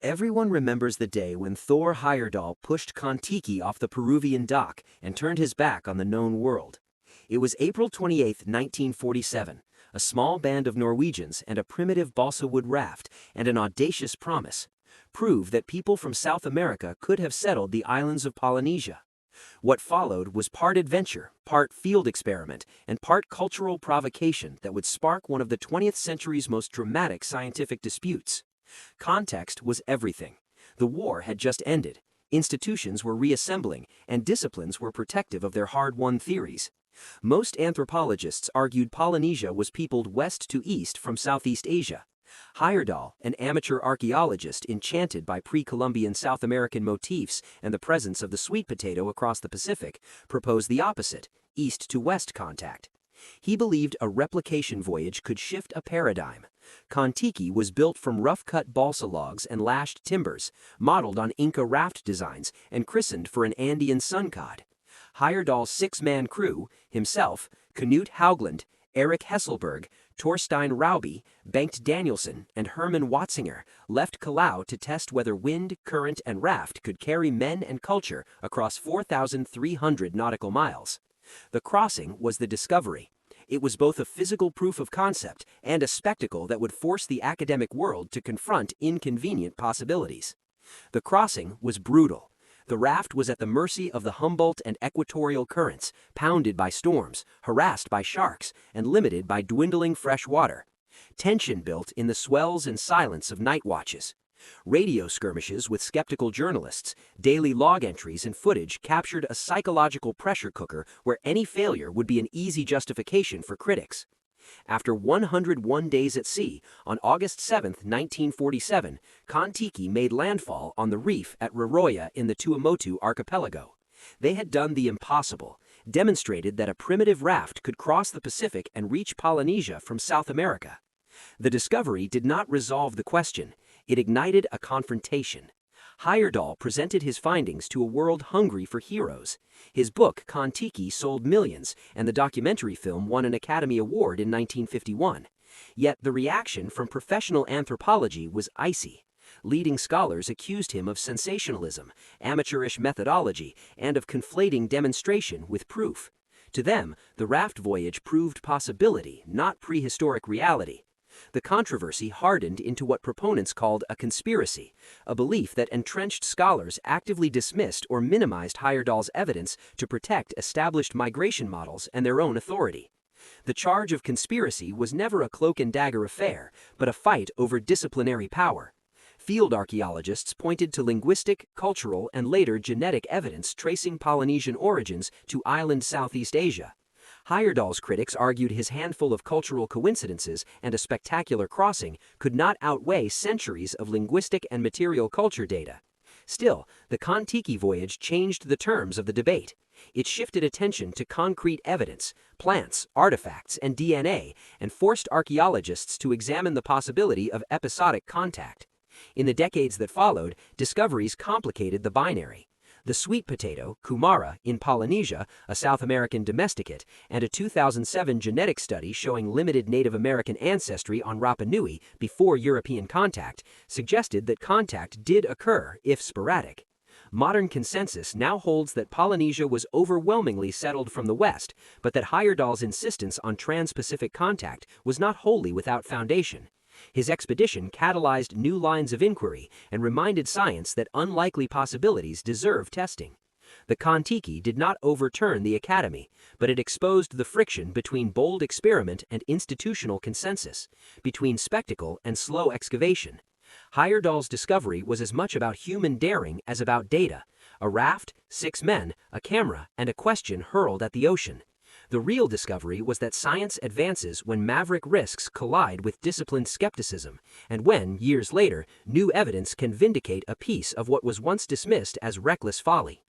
Everyone remembers the day when Thor Heyerdahl pushed Kon-Tiki off the Peruvian dock and turned his back on the known world. It was April 28, 1947. A small band of Norwegians and a primitive balsa wood raft and an audacious promise proved that people from South America could have settled the islands of Polynesia. What followed was part adventure, part field experiment, and part cultural provocation that would spark one of the 20th century's most dramatic scientific disputes. Context was everything. The war had just ended, institutions were reassembling, and disciplines were protective of their hard-won theories. Most anthropologists argued Polynesia was peopled west to east from Southeast Asia. Heyerdahl, an amateur archaeologist enchanted by pre-Columbian South American motifs and the presence of the sweet potato across the Pacific, proposed the opposite, east to west contact. He believed a replication voyage could shift a paradigm. Kon-Tiki was built from rough-cut balsa logs and lashed timbers, modeled on Inca raft designs and christened for an Andean sun god. Heyerdahl's six-man crew, himself, Knut Haugland, Eric Hesselberg, Torstein Rauby, Bengt Danielsen, and Herman Watzinger, left Callao to test whether wind, current, and raft could carry men and culture across 4,300 nautical miles. The crossing was the discovery. It was both a physical proof of concept and a spectacle that would force the academic world to confront inconvenient possibilities. The crossing was brutal. The raft was at the mercy of the Humboldt and equatorial currents, pounded by storms, harassed by sharks, and limited by dwindling fresh water. Tension built in the swells and silence of night watches. Radio skirmishes with skeptical journalists, daily log entries and footage captured a psychological pressure cooker where any failure would be an easy justification for critics. After 101 days at sea, on August 7, 1947, Kon-Tiki made landfall on the reef at Raroya in the Tuamotu archipelago. They had done the impossible, demonstrated that a primitive raft could cross the Pacific and reach Polynesia from South America. The discovery did not resolve the question. It ignited a confrontation. Heyerdahl presented his findings to a world hungry for heroes. His book, Kon-Tiki, sold millions, and the documentary film won an Academy Award in 1951. Yet the reaction from professional anthropology was icy. Leading scholars accused him of sensationalism, amateurish methodology, and of conflating demonstration with proof. To them, the raft voyage proved possibility, not prehistoric reality. The controversy hardened into what proponents called a conspiracy, a belief that entrenched scholars actively dismissed or minimized Heyerdahl's evidence to protect established migration models and their own authority. The charge of conspiracy was never a cloak-and-dagger affair, but a fight over disciplinary power. Field archaeologists pointed to linguistic, cultural, and later genetic evidence tracing Polynesian origins to island Southeast Asia. Heyerdahl's critics argued his handful of cultural coincidences and a spectacular crossing could not outweigh centuries of linguistic and material culture data. Still, the Kon-Tiki voyage changed the terms of the debate. It shifted attention to concrete evidence, plants, artifacts, and DNA, and forced archaeologists to examine the possibility of episodic contact. In the decades that followed, discoveries complicated the binary. The sweet potato, Kumara, in Polynesia, a South American domesticate, and a 2007 genetic study showing limited Native American ancestry on Rapa Nui before European contact suggested that contact did occur, if sporadic. Modern consensus now holds that Polynesia was overwhelmingly settled from the west, but that Heyerdahl's insistence on trans-Pacific contact was not wholly without foundation. His expedition catalyzed new lines of inquiry and reminded science that unlikely possibilities deserve testing. The Kon-Tiki did not overturn the Academy, but it exposed the friction between bold experiment and institutional consensus, between spectacle and slow excavation. Heyerdahl's discovery was as much about human daring as about data: a raft, 6 men, a camera, and a question hurled at the ocean. The real discovery was that science advances when maverick risks collide with disciplined skepticism, and when, years later, new evidence can vindicate a piece of what was once dismissed as reckless folly.